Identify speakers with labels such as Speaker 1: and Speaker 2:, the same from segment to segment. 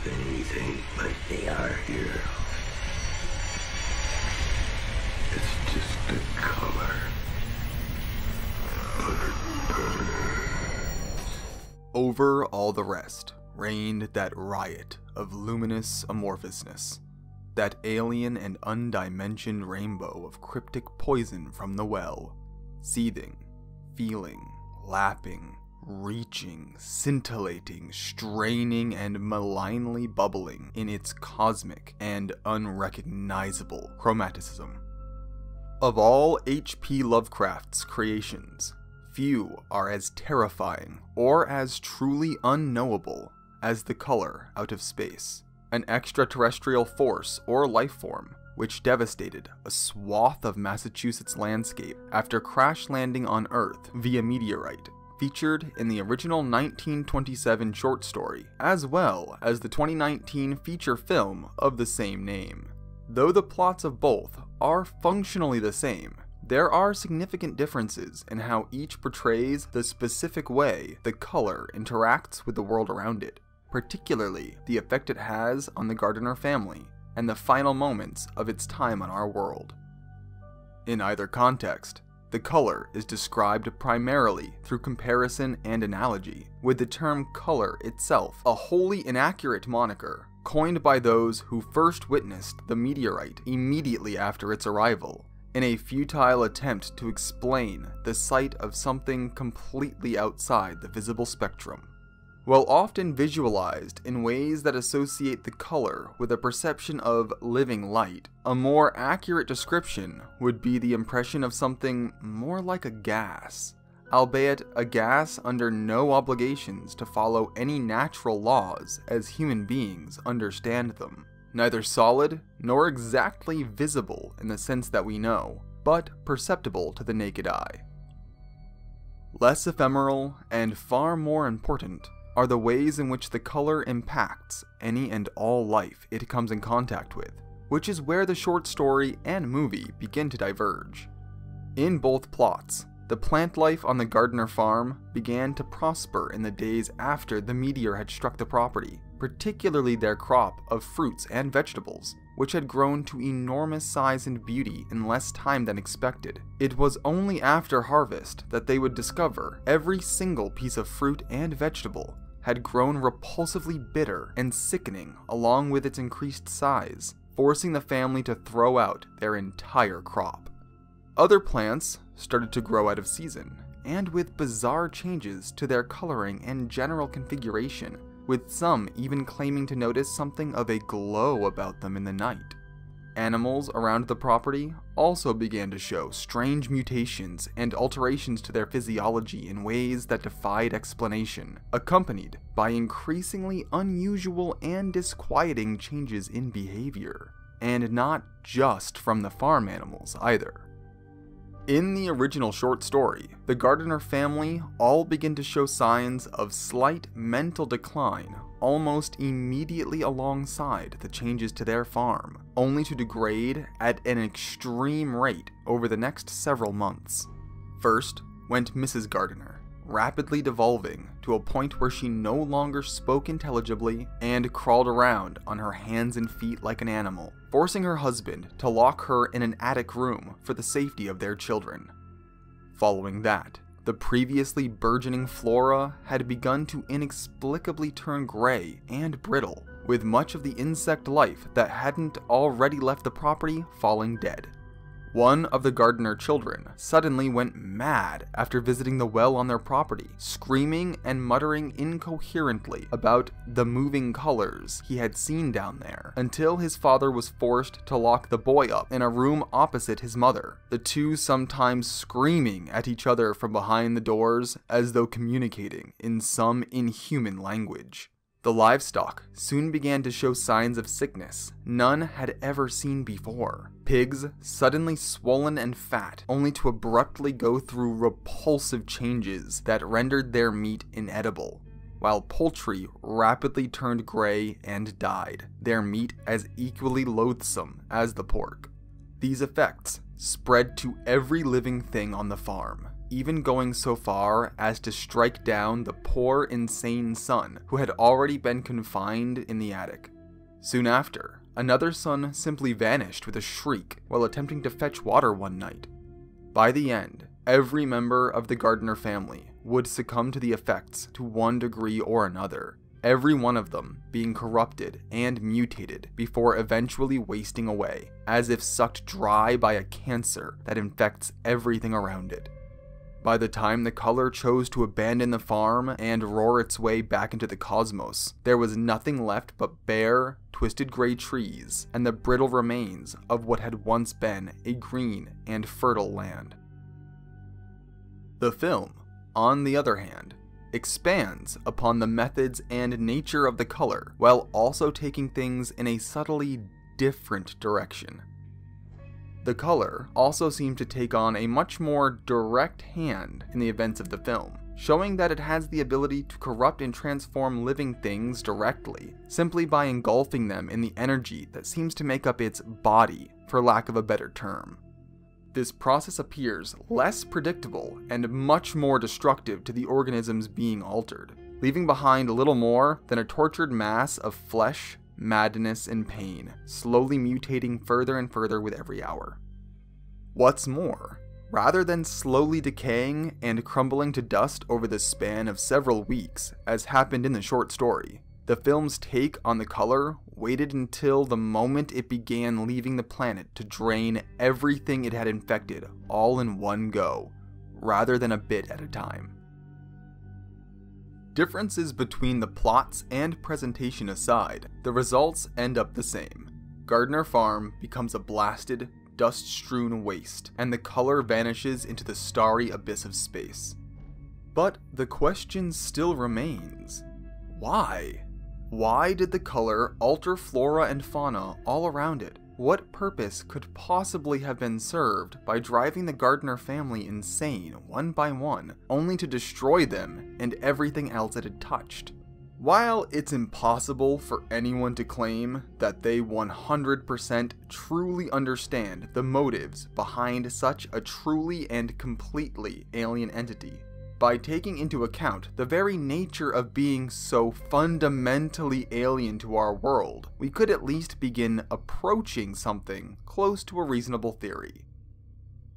Speaker 1: anything like they are here. It's just the color.
Speaker 2: Over all the rest reigned that riot of luminous amorphousness, that alien and undimensioned rainbow of cryptic poison from the well, seething, feeling, lapping, reaching, scintillating, straining, and malignly bubbling in its cosmic and unrecognizable chromaticism. Of all H.P. Lovecraft's creations, few are as terrifying or as truly unknowable as the color out of space, an extraterrestrial force or life form which devastated a swath of Massachusetts landscape after crash landing on Earth via meteorite, featured in the original 1927 short story, as well as the 2019 feature film of the same name. Though the plots of both are functionally the same, there are significant differences in how each portrays the specific way the color interacts with the world around it, particularly the effect it has on the Gardner family and the final moments of its time on our world. In either context, the color is described primarily through comparison and analogy, with the term color itself a wholly inaccurate moniker, coined by those who first witnessed the meteorite immediately after its arrival, in a futile attempt to explain the sight of something completely outside the visible spectrum. While often visualized in ways that associate the color with a perception of living light, a more accurate description would be the impression of something more like a gas, albeit a gas under no obligations to follow any natural laws as human beings understand them. Neither solid nor exactly visible in the sense that we know, but perceptible to the naked eye. Less ephemeral and far more important are the ways in which the color impacts any and all life it comes in contact with, which is where the short story and movie begin to diverge. In both plots, the plant life on the Gardner farm began to prosper in the days after the meteor had struck the property, particularly their crop of fruits and vegetables, which had grown to enormous size and beauty in less time than expected. It was only after harvest that they would discover every single piece of fruit and vegetable had grown repulsively bitter and sickening along with its increased size, forcing the family to throw out their entire crop. Other plants started to grow out of season, and with bizarre changes to their coloring and general configuration, with some even claiming to notice something of a glow about them in the night. Animals around the property also began to show strange mutations and alterations to their physiology in ways that defied explanation, accompanied by increasingly unusual and disquieting changes in behavior, and not just from the farm animals either. In the original short story, the Gardner family all begin to show signs of slight mental decline almost immediately alongside the changes to their farm, only to degrade at an extreme rate over the next several months. First went Mrs. Gardner, rapidly devolving to a point where she no longer spoke intelligibly and crawled around on her hands and feet like an animal, forcing her husband to lock her in an attic room for the safety of their children. Following that, the previously burgeoning flora had begun to inexplicably turn gray and brittle, with much of the insect life that hadn't already left the property falling dead. One of the Gardner children suddenly went mad after visiting the well on their property, screaming and muttering incoherently about the moving colors he had seen down there, until his father was forced to lock the boy up in a room opposite his mother, the two sometimes screaming at each other from behind the doors as though communicating in some inhuman language. The livestock soon began to show signs of sickness none had ever seen before. Pigs suddenly swollen and fat, only to abruptly go through repulsive changes that rendered their meat inedible, while poultry rapidly turned gray and died, their meat as equally loathsome as the pork. These effects spread to every living thing on the farm, even going so far as to strike down the poor, insane son who had already been confined in the attic. Soon after, another son simply vanished with a shriek while attempting to fetch water one night. By the end, every member of the Gardner family would succumb to the effects to one degree or another, every one of them being corrupted and mutated before eventually wasting away, as if sucked dry by a cancer that infects everything around it. By the time the color chose to abandon the farm and roar its way back into the cosmos, there was nothing left but bare, twisted gray trees and the brittle remains of what had once been a green and fertile land. The film, on the other hand, expands upon the methods and nature of the color while also taking things in a subtly different direction. The color also seemed to take on a much more direct hand in the events of the film, showing that it has the ability to corrupt and transform living things directly, simply by engulfing them in the energy that seems to make up its body, for lack of a better term. This process appears less predictable and much more destructive to the organisms being altered, leaving behind little more than a tortured mass of flesh, madness, and pain, slowly mutating further and further with every hour. What's more, rather than slowly decaying and crumbling to dust over the span of several weeks, as happened in the short story, the film's take on the color waited until the moment it began leaving the planet to drain everything it had infected all in one go, rather than a bit at a time. Differences between the plots and presentation aside, the results end up the same. Gardner Farm becomes a blasted, dust-strewn waste, and the color vanishes into the starry abyss of space. But the question still remains: why? Why did the color alter flora and fauna all around it? What purpose could possibly have been served by driving the Gardner family insane one by one, only to destroy them and everything else it had touched? While it's impossible for anyone to claim that they 100% truly understand the motives behind such a truly and completely alien entity, by taking into account the very nature of being so fundamentally alien to our world, we could at least begin approaching something close to a reasonable theory.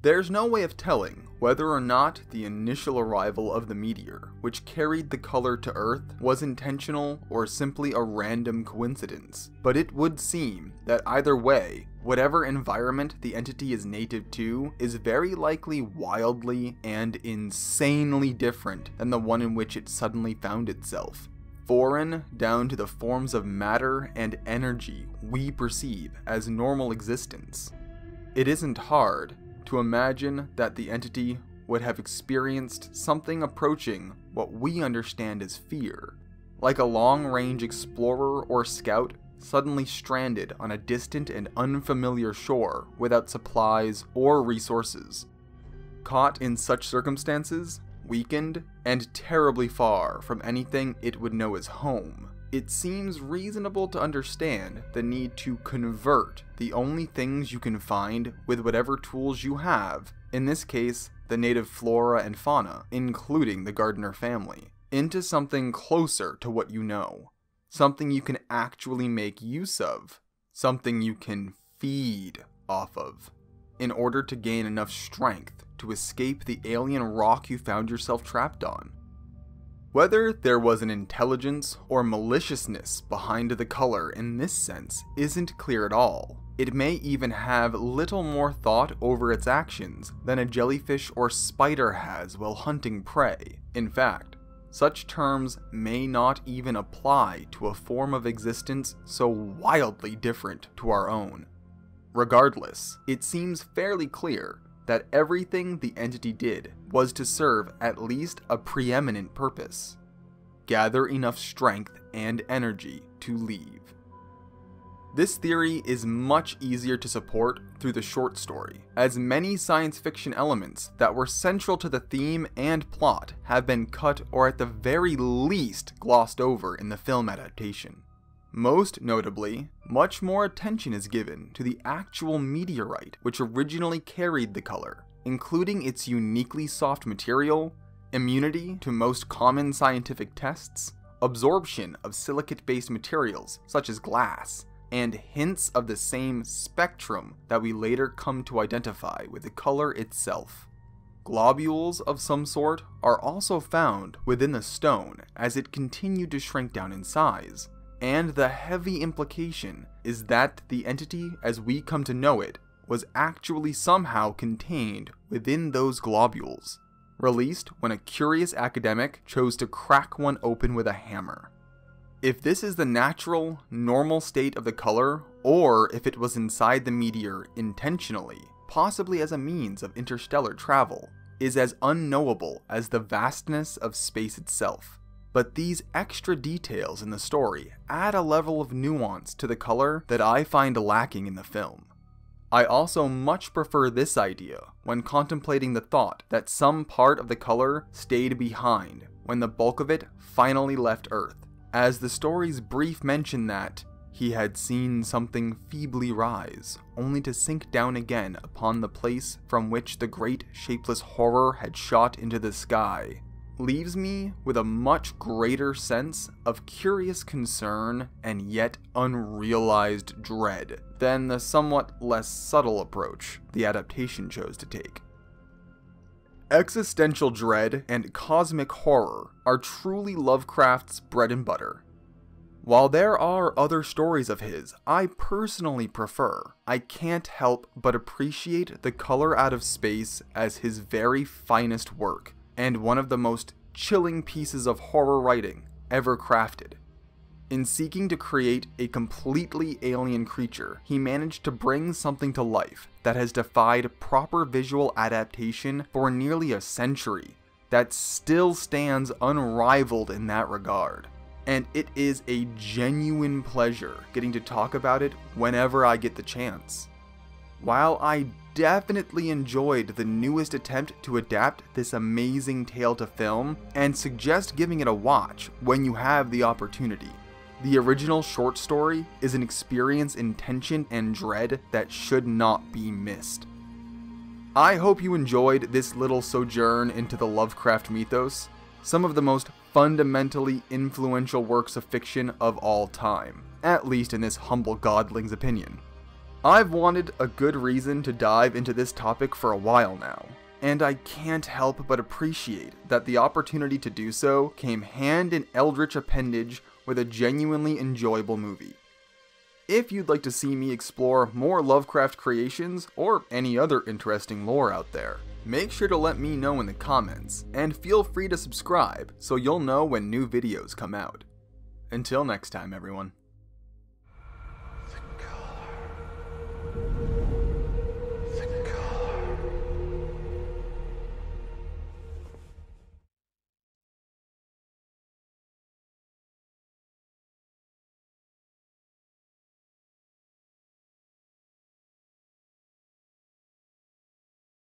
Speaker 2: There's no way of telling whether or not the initial arrival of the meteor, which carried the color to Earth, was intentional or simply a random coincidence, but it would seem that either way, whatever environment the entity is native to is very likely wildly and insanely different than the one in which it suddenly found itself. Foreign down to the forms of matter and energy we perceive as normal existence. It isn't hard to imagine that the entity would have experienced something approaching what we understand as fear, like a long-range explorer or scout suddenly stranded on a distant and unfamiliar shore without supplies or resources. Caught in such circumstances, weakened, and terribly far from anything it would know as home, it seems reasonable to understand the need to convert the only things you can find with whatever tools you have, in this case, the native flora and fauna, including the Gardner family, into something closer to what you know. Something you can actually make use of. Something you can feed off of, in order to gain enough strength to escape the alien rock you found yourself trapped on. Whether there was an intelligence or maliciousness behind the color in this sense isn't clear at all. It may even have little more thought over its actions than a jellyfish or spider has while hunting prey. In fact, such terms may not even apply to a form of existence so wildly different to our own. Regardless, it seems fairly clear that everything the entity did was to serve at least a preeminent purpose: gather enough strength and energy to leave. This theory is much easier to support through the short story, as many science fiction elements that were central to the theme and plot have been cut or at the very least glossed over in the film adaptation. Most notably, much more attention is given to the actual meteorite which originally carried the color, including its uniquely soft material, immunity to most common scientific tests, absorption of silicate-based materials such as glass, and hints of the same spectrum that we later come to identify with the color itself. Globules of some sort are also found within the stone as it continued to shrink down in size, and the heavy implication is that the entity as we come to know it was actually somehow contained within those globules, released when a curious academic chose to crack one open with a hammer. If this is the natural, normal state of the color, or if it was inside the meteor intentionally, possibly as a means of interstellar travel, is as unknowable as the vastness of space itself. But these extra details in the story add a level of nuance to the color that I find lacking in the film. I also much prefer this idea when contemplating the thought that some part of the color stayed behind when the bulk of it finally left Earth, as the story's brief mention that he had seen something feebly rise, only to sink down again upon the place from which the great shapeless horror had shot into the sky, leaves me with a much greater sense of curious concern and yet unrealized dread than the somewhat less subtle approach the adaptation chose to take. Existential dread and cosmic horror are truly Lovecraft's bread and butter. While there are other stories of his I personally prefer, I can't help but appreciate The Color Out of Space as his very finest work, and one of the most chilling pieces of horror writing ever crafted. In seeking to create a completely alien creature, he managed to bring something to life that has defied proper visual adaptation for nearly a century, that still stands unrivaled in that regard. And it is a genuine pleasure getting to talk about it whenever I get the chance. While I definitely enjoyed the newest attempt to adapt this amazing tale to film, and suggest giving it a watch when you have the opportunity, the original short story is an experience in tension and dread that should not be missed. I hope you enjoyed this little sojourn into the Lovecraft mythos, some of the most fundamentally influential works of fiction of all time, at least in this humble godling's opinion. I've wanted a good reason to dive into this topic for a while now, and I can't help but appreciate that the opportunity to do so came hand in eldritch appendage with a genuinely enjoyable movie. If you'd like to see me explore more Lovecraft creations or any other interesting lore out there, make sure to let me know in the comments, and feel free to subscribe so you'll know when new videos come out. Until next time, everyone.